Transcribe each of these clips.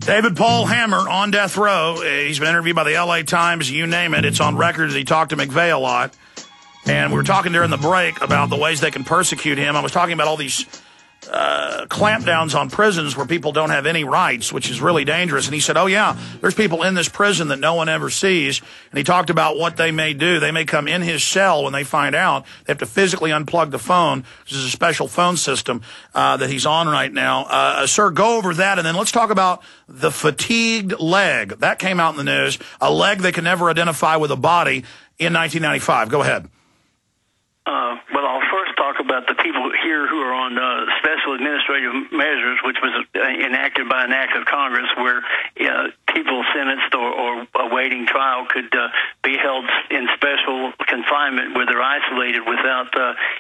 David Paul Hammer on death row. He's been interviewed by the L.A. Times, you name it. It's on record that he talked to McVeigh a lot. And we were talking during the break about the ways they can persecute him. I was talking about all these clampdowns on prisons where people don't have any rights, which is really dangerous. And he said, oh, yeah, there's people in this prison that no one ever sees. And he talked about what they may do. They may come in his cell when they find out. They have to physically unplug the phone. This is a special phone system that he's on right now. Sir, go over that, and then let's talk about the fatigued leg. That came out in the news, a leg they can never identify with a body in 1995. Go ahead. Well, I'll first talk about the people here who are on special administrative measures, which was enacted by an act of Congress where people sentenced or awaiting trial could be held in special confinement where they're isolated without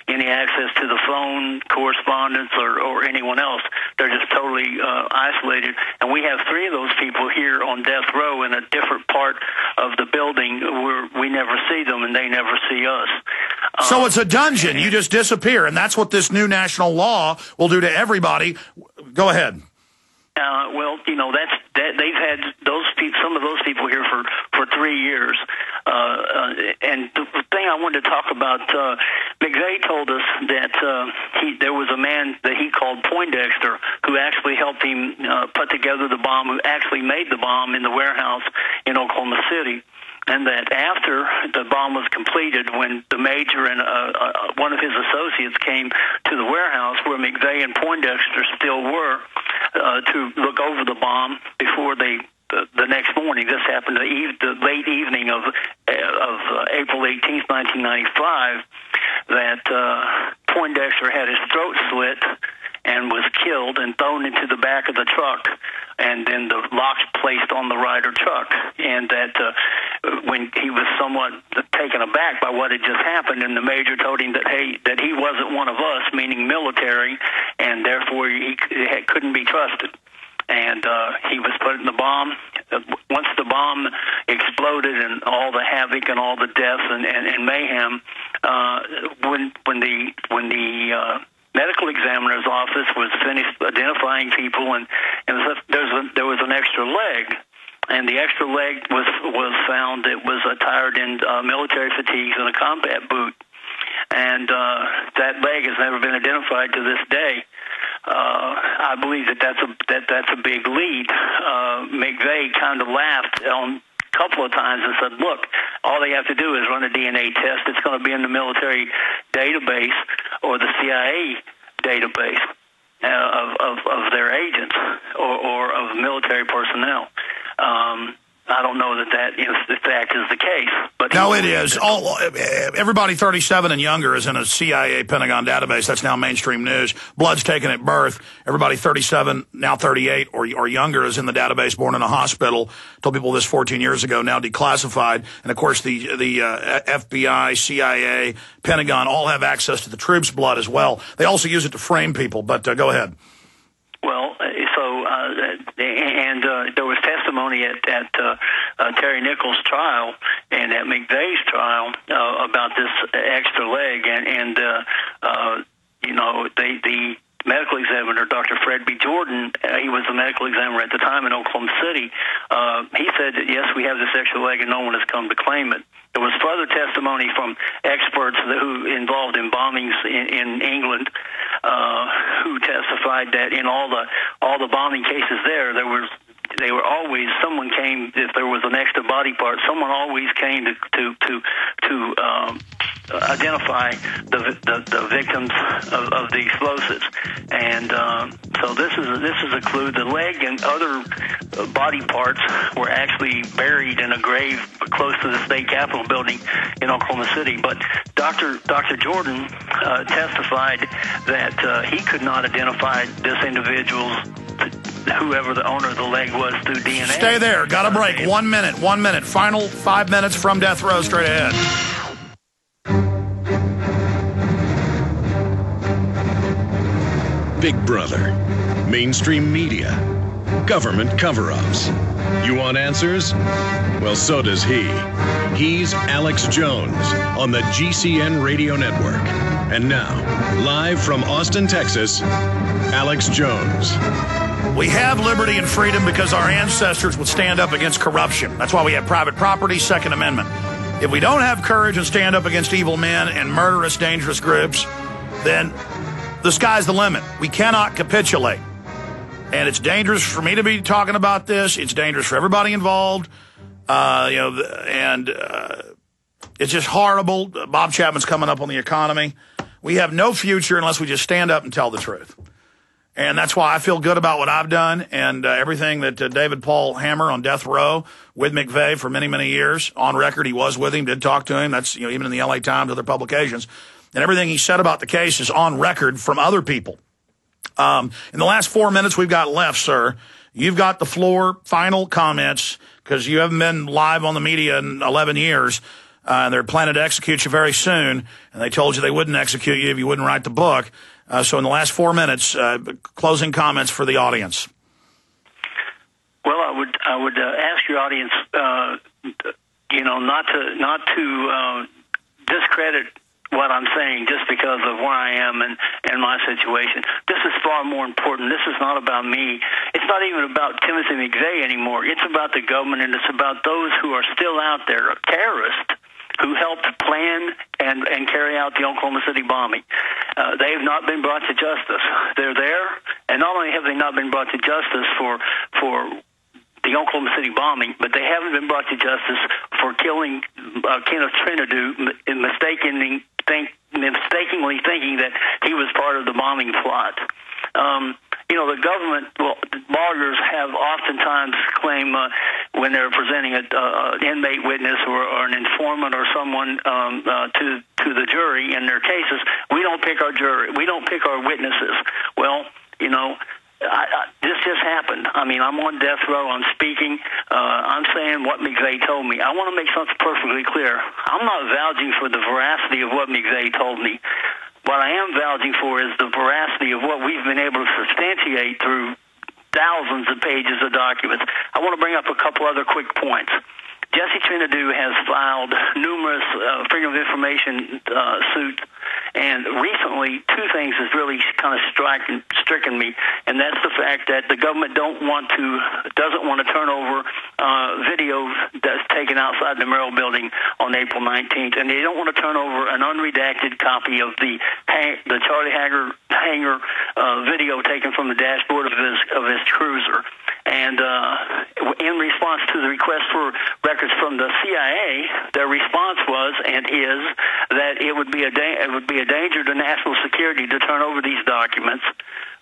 any access to the phone, correspondence, or anyone else. They're just totally isolated. And we have 3 of those people here on death row in a different part of the building where we never see them and they never see us. So it's a dungeon. You just disappear, and that's what this new national law will do to everybody. Go ahead. Well, you know, they've had some of those people here for 3 years. And the thing I wanted to talk about, McVeigh told us that there was a man that he called Poindexter who actually helped him put together the bomb, who actually made the bomb in the warehouse in Oklahoma City. And that after the bomb was completed, when the major and one of his associates came to the warehouse where McVeigh and Poindexter still were to look over the bomb before the next morning. This happened the late evening of April 18th, 1995, that Poindexter had his throat slit and was killed and thrown into the back of the truck, and then the locks placed on the Ryder truck. And that when he was somewhat taken aback by what had just happened, and the major told him that he wasn't one of us, meaning military, and therefore he couldn't be trusted. And he was put in the bomb. Once the bomb exploded and all the havoc and all the deaths and mayhem, when the medical examiner's office was finished identifying people, and there was an extra leg, and the extra leg was found. It was attired in military fatigues and a combat boot, and that leg has never been identified to this day. I believe that's a big lead. McVeigh kind of laughed on a couple of times and said, look, all they have to do is run a DNA test. It's going to be in the military database or the CIA database of their agents or of military personnel. I don't know that is the fact is the case. But no, it is. Everybody 37 and younger is in a CIA Pentagon database. That's now mainstream news. Blood's taken at birth. Everybody 37, now 38 or younger is in the database, born in a hospital. Told people this 14 years ago, now declassified. And, of course, the FBI, CIA, Pentagon all have access to the troops' blood as well. They also use it to frame people. But go ahead. Well, there was testimony at Terry Nichols' trial and at McVeigh's trial about this extra leg, and the medical examiner, Dr. Fred B. Jordan, he was the medical examiner at the time in Oklahoma City. He said that, yes, we have this extra leg and no one has come to claim it. There was further testimony from experts who involved in bombings in England who testified that in all the bombing cases they were always, someone came, if there was an extra body part, someone always came to identify the victims of the explosives. And so this is a clue. The leg and other body parts were actually buried in a grave close to the state capitol building in Oklahoma City. But Dr. Jordan testified that he could not identify this individual's, whoever the owner of the leg was, through DNA. Stay there. Got a break. 1 minute. 1 minute. Final 5 minutes from death row. Straight ahead. Big Brother, mainstream media, government cover-ups. You want answers? Well, so does he. He's Alex Jones on the GCN Radio Network. And now, live from Austin, Texas, Alex Jones. We have liberty and freedom because our ancestors would stand up against corruption. That's why we have private property, Second Amendment. If we don't have courage and stand up against evil men and murderous, dangerous groups, then the sky's the limit. We cannot capitulate. And it's dangerous for me to be talking about this. It's dangerous for everybody involved. It's just horrible. Bob Chapman's coming up on the economy. We have no future unless we just stand up and tell the truth. And that's why I feel good about what I've done and everything that David Paul Hammer on death row with McVeigh for many, many years. On record, he was with him, did talk to him. That's, even in the LA Times, other publications. And everything he said about the case is on record from other people. In the last 4 minutes we've got left, sir, you've got the floor, final comments, because you haven't been live on the media in 11 years. They're planning to execute you very soon, and they told you they wouldn't execute you if you wouldn't write the book. So in the last 4 minutes, closing comments for the audience. Well, I would ask your audience, not to discredit what I'm saying just because of where I am and my situation. This is far more important. This is not about me. It's not even about Timothy McVeigh anymore. It's about the government, and it's about those who are still out there, terrorists, who helped plan and carry out the Oklahoma City bombing. They have not been brought to justice. They're there, and not only have they not been brought to justice for the Oklahoma City bombing, but they haven't been brought to justice for killing Kenneth Trinidad and mistakenly thinking that he was part of the bombing plot. The government, lawyers have oftentimes claimed when they're presenting an inmate witness or an informant or someone to the jury in their cases, we don't pick our jury, we don't pick our witnesses. Well, this just happened. I mean, I'm on death row. I'm speaking. I'm saying what McVeigh told me. I want to make something perfectly clear. I'm not vouching for the veracity of what McVeigh told me. What I am vouching for is the veracity of what we've been able to substantiate through thousands of pages of documents. I want to bring up a couple other quick points. Jesse Trinidad has filed numerous freedom of information suits, and recently two things has really kind of stricken me, and that's the fact that the government doesn't want to turn over video that's taken outside the Merrill building on April 19th, and they don't want to turn over an unredacted copy of the Charlie Hanger video taken from the dashboard of his cruiser. And in response to the request for records from the CIA, their response was and is that it would be a danger to national security to turn over these documents.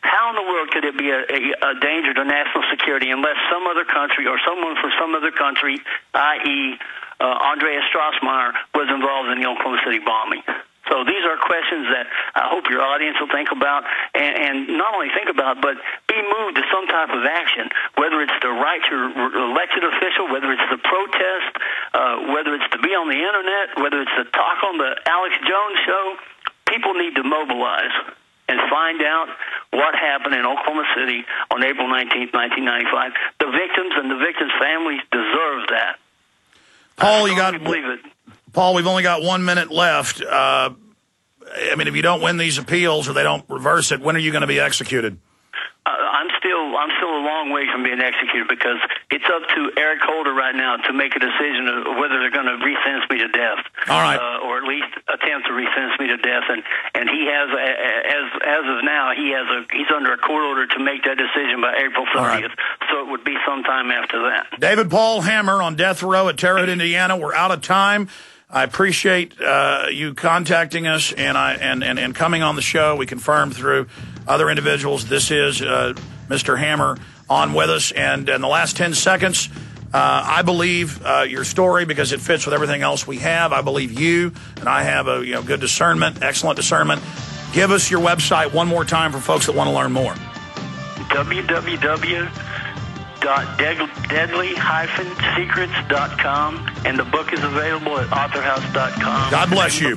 How in the world could it be a danger to national security unless some other country or someone from some other country, i.e. Andreas Strassmeyer, was involved in the Oklahoma City bombing? So these are questions that I hope your audience will think about, and not only think about, but be moved to some type of action, whether it's the right to elected official, whether it's the protest, whether it's to be on the Internet, whether it's to talk on the Alex Jones show. People need to mobilize and find out what happened in Oklahoma City on April 19th, 1995. The victims and the victims' families deserve that. Paul, we've only got 1 minute left. If you don't win these appeals or they don't reverse it, when are you going to be executed? I'm still a long way from being executed because it's up to Eric Holder right now to make a decision of whether they're going to re-sentence me to death. All right. Or at least attempt to re-sentence me to death. And he has, as of now, he's under a court order to make that decision by April 30th. Right. So it would be sometime after that. David Paul Hammer on death row at Terre Haute, Indiana. We're out of time. I appreciate you contacting us and coming on the show. We confirmed through other individuals this is Mr. Hammer on with us. And in the last 10 seconds, I believe your story because it fits with everything else we have. I believe you, and I have a good discernment, excellent discernment. Give us your website one more time for folks that want to learn more. www.deadly-secrets.com, and the book is available at authorhouse.com. God bless you.